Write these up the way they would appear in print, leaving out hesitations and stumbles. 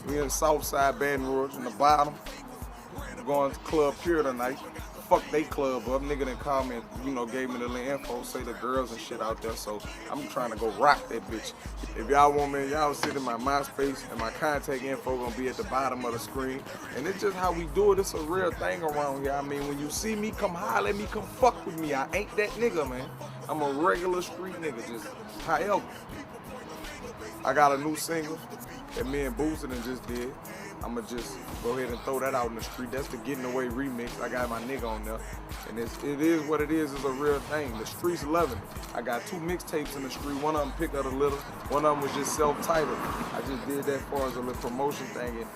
We in Southside Baton Rouge in the bottom. We're going to Club Pure tonight. Fuck they club up. Nigga done called me and, gave me the little info, say the girls and shit out there. So I'm trying to go rock that bitch. If y'all want me, y'all sit in my MySpace and my contact info gonna be at the bottom of the screen. And it's just how we do it. It's a real thing around here. I mean, when you see me, come holler at me, come fuck with me. I ain't that nigga, man. I'm a regular street nigga, just however. I got a new single that me and BWA just did. I'ma just go ahead and throw that out in the street. That's the Getting Away remix. I got my nigga on there. And it is what it is. It's a real thing. The streets loving it. I got 2 mixtapes in the street. One of them picked up a little. One of them was just self-titled. I just did that for as a little promotion thing. And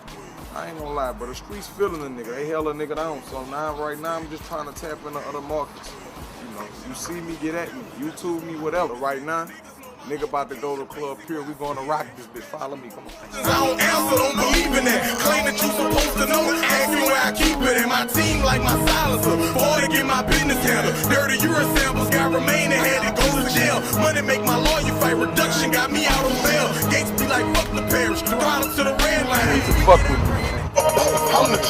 I ain't gonna lie, but the streets feeling a nigga. They held a nigga down. So right now, I'm just trying to tap into other markets. You see me, get at me. YouTube me, whatever. Right now, nigga about to go to Club Pure. We going to rock this bitch. Follow me. Come on. I don't answer, don't believe in that. Claim that you supposed to know. Ask me where I keep it. And my team like my silencer. Boy, to get my business handled. Dirty urine samples got remaining. Had to go to jail. Money make my lawyer fight. Reduction got me out on bail. Gates be like, fuck the parish. Throttle to the red line. Fuck with me. I'm the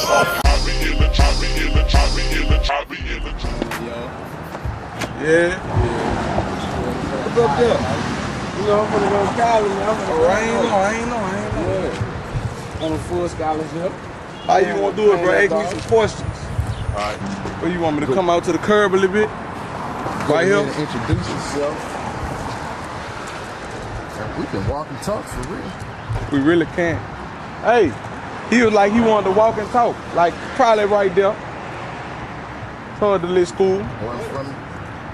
Yeah. What's up there? I'm gonna go to college, man. I ain't know. Yeah. On a full scholarship. How you want to do it, bro? Ask me some questions. All right. Where you want me to come out to the curb a little bit? Right here? Introduce yourself. We can walk and talk for real. We really can. Hey, he was like he wanted to walk and talk. Like, probably right there. Toward the little school.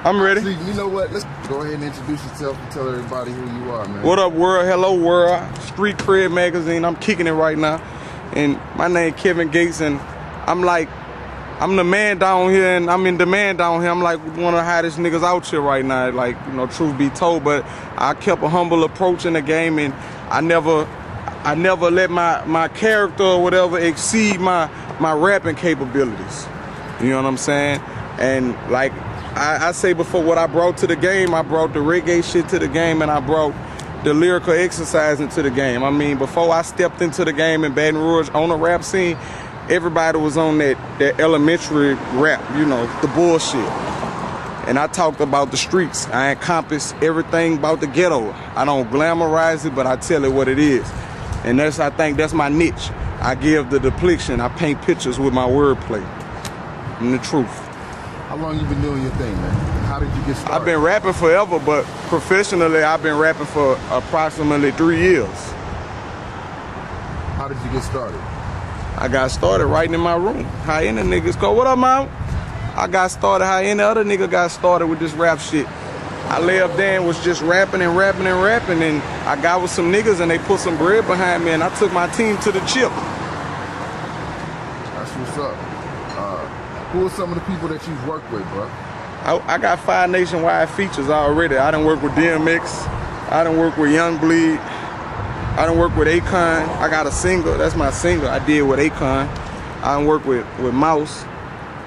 I'm ready. Actually, you know what? Let's go ahead and introduce yourself and tell everybody who you are, man. What up, world? Hello, world. Street Cred Magazine. I'm kicking it right now. And my name Kevin Gates, and I'm the man down here, and I'm in demand down here. I'm like one of the hottest niggas out here right now, like, truth be told. But I kept a humble approach in the game, and I never let my character or whatever exceed my rapping capabilities. You know what I'm saying? And like I say before, what I brought to the game, I brought the reggae shit to the game, and I brought the lyrical exercise into the game. I mean, before I stepped into the game in Baton Rouge on the rap scene, everybody was on that elementary rap, the bullshit. And I talked about the streets. I encompass everything about the ghetto. I don't glamorize it, but I tell it what it is. And I think that's my niche. I give the depiction. I paint pictures with my wordplay and the truth. How long you been doing your thing, man? How did you get started? I've been rapping forever, but professionally, I've been rapping for approximately 3 years. How did you get started? I got started writing in my room. How any niggas go, what up, mom? I got started how any other nigga got started with this rap shit. I lay up there and was just rapping, and I got with some niggas and they put some bread behind me, and I took my team to the chip. That's what's up. Who are some of the people that you've worked with, bro? I got 5 nationwide features already. I done worked with DMX. I done worked with Young Bleed. I done worked with BAton. I got a single. That's my single I did with BAton. I done worked with Mouse.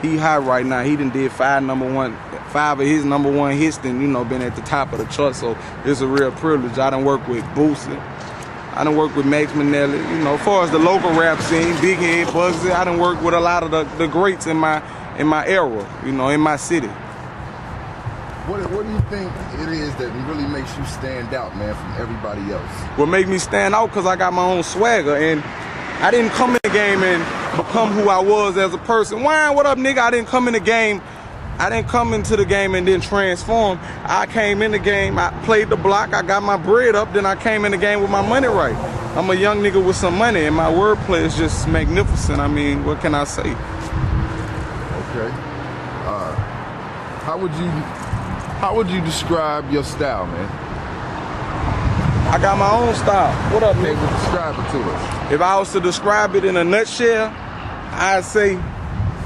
He hot right now. He done did 5 of his number one hits, then, been at the top of the chart. So it's a real privilege. I done worked with BWA. I done worked with Max Minnelli. As far as the local rap scene, Big Head, Bugsy, I done worked with a lot of the greats in my era, in my city. What do you think it is that really makes you stand out, man, from everybody else? What make me stand out? Because I got my own swagger, and I didn't come in the game and become who I was as a person. Why? What up, nigga? I didn't come into the game and then transform. I came in the game, I played the block, I got my bread up, then I came in the game with my money right. I'm a young nigga with some money, and my wordplay is just magnificent. I mean, what can I say? Okay. How would you describe your style, man? I got my own style. What up, nigga? Describe it to us. If I was to describe it in a nutshell, I'd say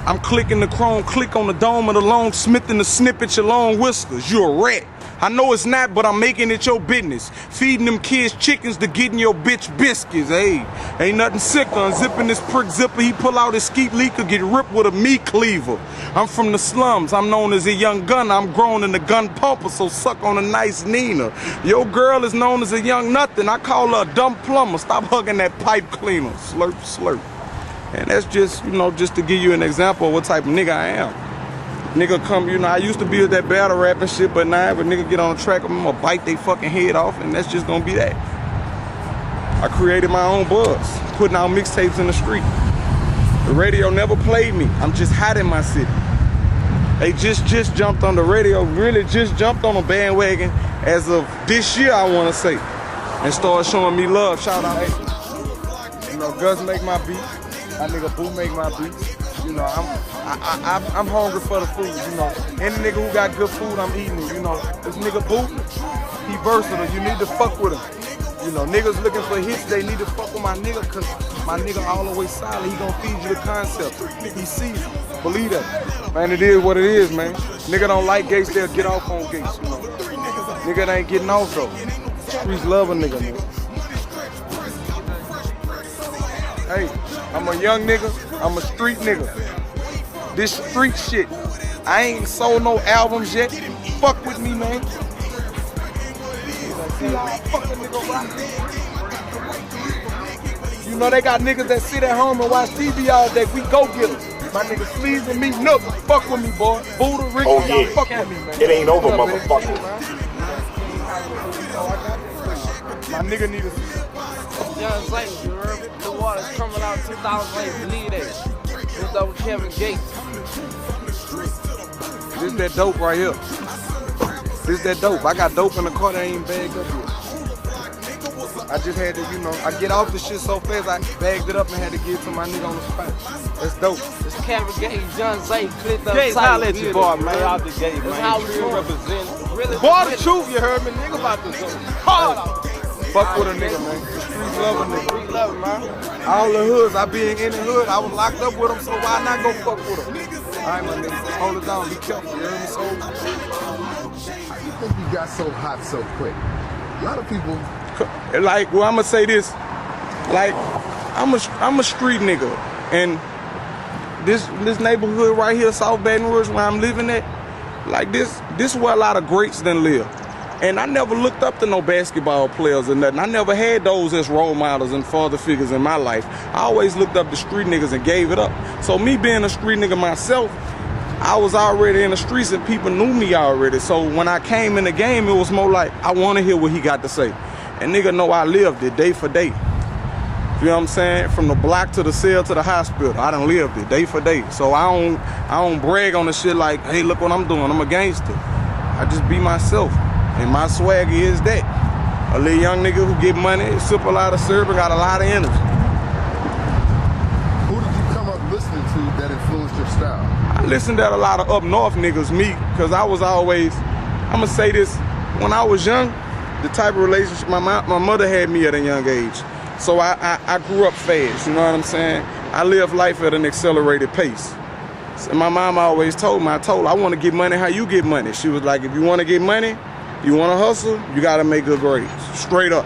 I'm clicking the chrome, click on the dome of the long Smith and the snippet your long whiskers. You a rat. I know it's not, but I'm making it your business. Feeding them kids chickens to getting your bitch biscuits. Hey, ain't nothing sicker. Unzipping this prick zipper, he pull out his skeet leaker, get ripped with a meat cleaver. I'm from the slums, I'm known as a young gunner. I'm grown in the gun pumper, so suck on a nice Nina. Your girl is known as a young nothing. I call her a dumb plumber. Stop hugging that pipe cleaner. Slurp, slurp. And that's just, you know, just to give you an example of what type of nigga I am. Nigga come, you know, I used to be with that battle rap and shit, but now if a nigga get on the track, I'm gonna bite they fucking head off, and that's just gonna be that. I created my own buzz, putting out mixtapes in the street. The radio never played me. I'm just hot in my city. They just jumped on the radio, really just jumped on a bandwagon as of this year, I wanna say, and started showing me love. Shout out, hey. You know, Gus make my beat. My nigga Boo make my beats. You know, I'm hungry for the food, you know. Any nigga who got good food, I'm eating it, you know. This nigga Boo, he versatile. You need to fuck with him. You know, niggas looking for hits, they need to fuck with my nigga, cause my nigga all the way solid. He gonna feed you the concept. He sees it. Believe that. Man, it is what it is, man. Nigga don't like gates, they'll get off on gates, you know. Nigga ain't getting off though. Streets love a nigga, nigga. Hey, I'm a young nigga, I'm a street nigga. This street shit, I ain't sold no albums yet. Fuck with me, man. You know they got niggas that sit at home and watch TV all day. We go get them. My nigga Sleeves and me, Nook. Fuck with me, boy. Buddha, Ricky, oh, yeah. Y'all fuck with me, man. It ain't over, motherfucker. My nigga need a... Young Zayton, you heard me? The water's coming out 2008, believe that. This double Kevin Gates. This that dope right here. This that dope. I got dope in the car that ain't bagged up yet. I just had to, you know, I get off the shit so fast, I bagged it up and had to give it to my nigga on the spot. That's dope. It's Kevin Gates, Young Zayton, clicked up Gates, holla at your boy, man. Out Out the gate, man. That's how we Real doing. represent. Really Boy, the truth, you heard me, nigga, about this shit. Hard. Fuck with a nigga, man. The streets love a nigga. We love it, man. All the hoods, I be in the hood, I was locked up with them, so why not go fuck with them? All right, my nigga, hold it down, be careful, you heard me, so. How you think you got so hot so quick? A lot of people. Like, well, I'ma say this, like, I'm a street nigga, and this neighborhood right here, South Baton Rouge, where I'm living at, like this is where a lot of greats done live. And I never looked up to no basketball players or nothing. I never had those as role models and father figures in my life. I always looked up to street niggas and gave it up. So me being a street nigga myself, I was already in the streets and people knew me already. So when I came in the game, it was more like, I want to hear what he got to say. And nigga know I lived it day for day. You know what I'm saying? From the block to the cell to the hospital, I done lived it day for day. So I don't brag on the shit like, hey, look what I'm doing, I'm a gangster. I just be myself. And my swag is that. A little young nigga who get money, sip a lot of syrup, and got a lot of energy. Who did you come up listening to that influenced your style? I listened to a lot of up north niggas, me, because I was always, I'ma say this, when I was young, the type of relationship my mother had me at a young age. So I grew up fast, you know what I'm saying? I lived life at an accelerated pace. So my mom always told me, I want to get money how you get money. She was like, if you want to get money, you want to hustle, you got to make good grades, straight up.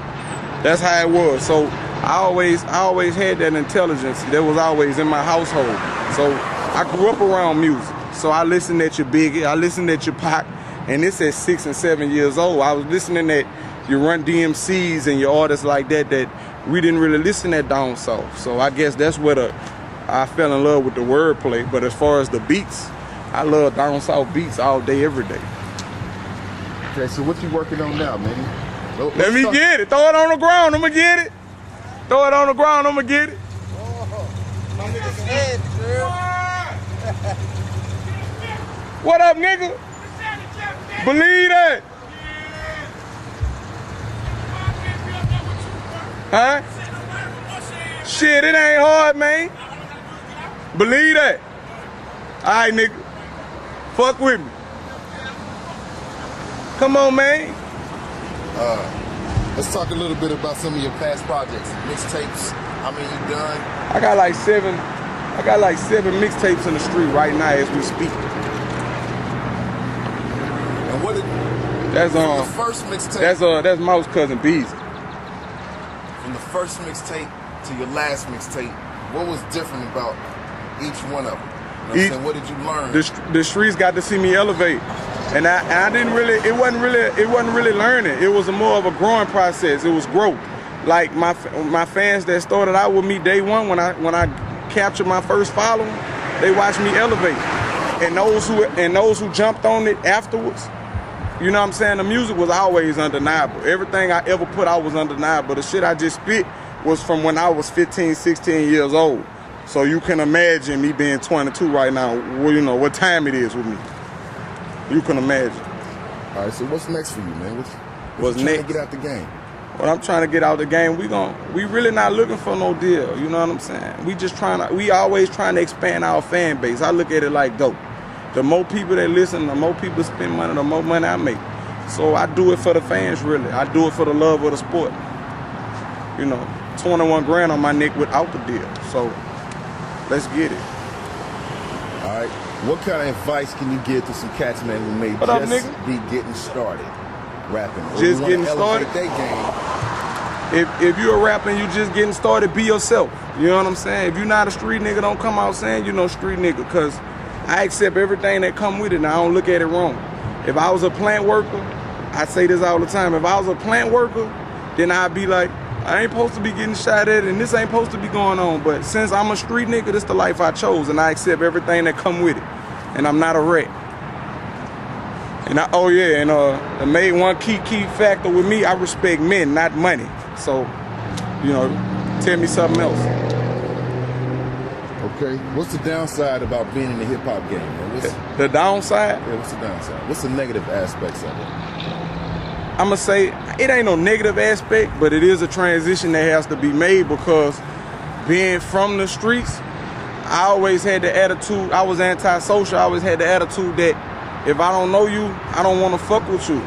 That's how it was. So I always had that intelligence that was always in my household. So I grew up around music. So I listened at your Biggie, I listened at your Pac, and this at 6 and 7 years old. I was listening at your Run DMCs and your artists like that we didn't really listen at down south. So I guess that's where I fell in love with the wordplay. But as far as the beats, I love down south beats all day, every day. Okay, so what you working on now, man? Let me get it. Throw it on the ground, I'ma get it. Throw it on the ground, I'ma get it. What up, nigga? Believe that. Huh? Shit, it ain't hard, man. Believe that. All right, nigga. Fuck with me. Come on, man. Let's talk a little bit about some of your past projects, mixtapes. How many you done? I got like I got like 7 mixtapes in the street right now as we speak. And what did That's from the first mixtape? That's Mouse cousin Beezy. From the first mixtape to your last mixtape, what was different about each one of them? You know what I'm saying? What did you learn? The streets got to see me elevate, and I didn't really. It wasn't really learning. It was more of a growing process. It was growth. Like my fans that started out with me day one when I captured my first following, they watched me elevate, and those who jumped on it afterwards. You know what I'm saying? The music was always undeniable. Everything I ever put out was undeniable. The shit I just spit was from when I was 15, 16 years old. So you can imagine me being 22 right now, you know, what time it is with me. You can imagine. All right, so what's next for you, man? What's you next? trying to get out the game? What I'm trying to get out the game, we really not looking for no deal. You know what I'm saying? We always trying to expand our fan base. I look at it like dope. The more people that listen, the more people spend money, the more money I make. So I do it for the fans, really. I do it for the love of the sport. You know, 21 grand on my neck without the deal. So let's get it. All right. What kind of advice can you give to some cats, man, who may What up, just nigga? be getting started rapping? Or Just who wanna getting started? elevate their game? If you're a rapper and you just getting started, be yourself. You know what I'm saying? If you're not a street nigga, don't come out saying you know street nigga, because I accept everything that come with it and I don't look at it wrong. If I was a plant worker, I say this all the time, if I was a plant worker, then I'd be like, I ain't supposed to be getting shot at and this ain't supposed to be going on. But since I'm a street nigga, this the life I chose and I accept everything that come with it. And I'm not a rat. And I made one key factor with me, I respect men, not money. So, you know, tell me something else. Okay. What's the downside about being in the hip hop game, man? The downside? Yeah, what's the downside? What's the negative aspects of it? I'ma say it ain't no negative aspect, but it is a transition that has to be made because being from the streets, I always had the attitude, I was antisocial, I always had the attitude that if I don't know you, I don't wanna fuck with you.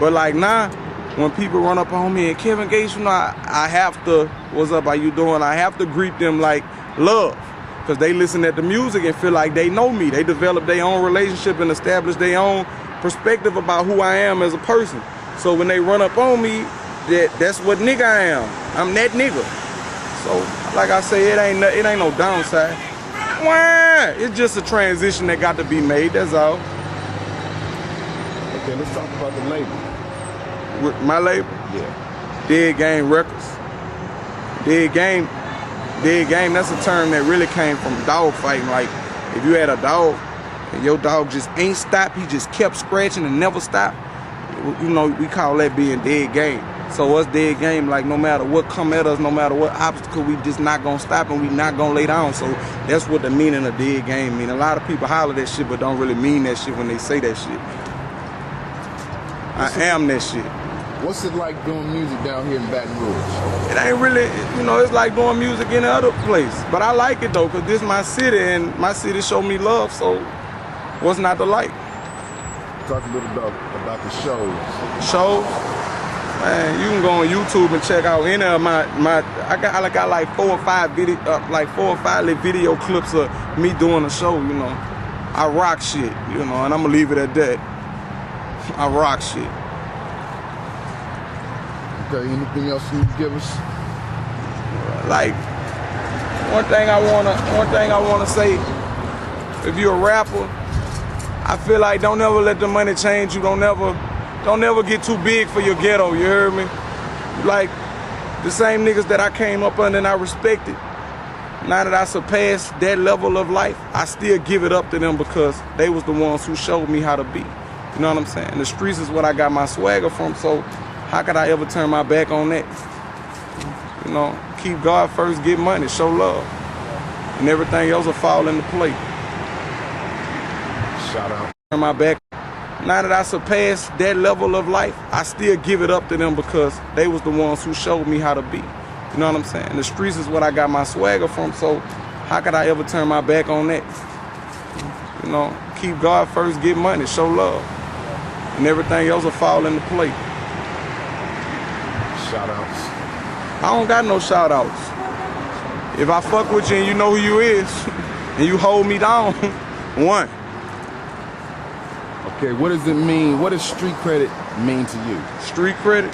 But like now, when people run up on me and Kevin Gates, you know, I have to, what's up, how you doing? I have to greet them like love. Because they listen to the music and feel like they know me. They develop their own relationship and establish their own perspective about who I am as a person. So when they run up on me, that's what nigga I am. I'm that nigga. So like I say, it ain't no downside. It's just a transition that got to be made, that's all. Okay, let's talk about the label. With my label? Yeah. Dead Game Records. Dead Game, that's a term that really came from dog fighting. Like, if you had a dog and your dog just ain't stopped, he just kept scratching and never stopped, you know, we call that being dead game. So us dead game, like no matter what come at us, no matter what obstacle, we just not gonna stop and we not gonna lay down. So that's what the meaning of dead game mean. A lot of people holler that shit but don't really mean that shit when they say that shit. I am that shit. What's it like doing music down here in Baton Rouge? It ain't really, you know, it's like doing music in other place. But I like it though, because this is my city and my city show me love, so what's not to like? Talk a little about the shows. Shows? Man, you can go on YouTube and check out any of I got like 4 or 5 little video clips of me doing a show, you know. I rock shit, you know, and I'm gonna leave it at that. I rock shit. Okay, anything else you can give us? Like, one thing I wanna say, if you're a rapper, I feel like don't ever let the money change you. Don't ever get too big for your ghetto, you heard me? Like, the same niggas that I came up under and I respected, now that I surpassed that level of life, I still give it up to them because they was the ones who showed me how to be. You know what I'm saying? The streets is what I got my swagger from, so how could I ever turn my back on that? You know, keep God first, get money, show love. And everything else will fall into place. Shout out. Turn my back. Now that I surpassed that level of life, I still give it up to them because they was the ones who showed me how to be. You know what I'm saying? The streets is what I got my swagger from, so how could I ever turn my back on that? You know, keep God first, get money, show love. And everything else will fall into place. Shout outs. I don't got no shout outs. If I fuck with you and you know who you is, and you hold me down, 1. Okay, what does it mean? What does street credit mean to you? Street credit?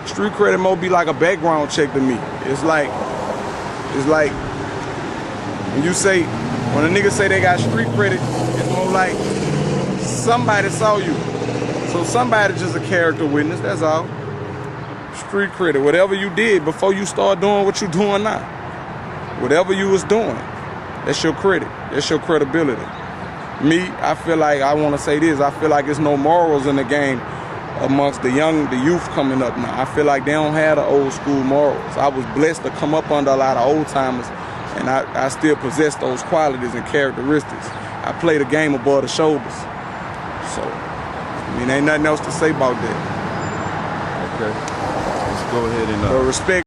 Street credit more be like a background check to me. It's like when when a nigga say they got street credit, it's more like somebody saw you. So somebody just a character witness, that's all. Street credit, whatever you did before you start doing what you doing now. Whatever you was doing, that's your credit, that's your credibility. Me, I feel like, I want to say this, I feel like there's no morals in the game amongst the youth coming up now. I feel like they don't have the old school morals. I was blessed to come up under a lot of old timers, and I still possess those qualities and characteristics. I play the game above the shoulders. So, I mean, ain't nothing else to say about that. Okay, let's go ahead and respect.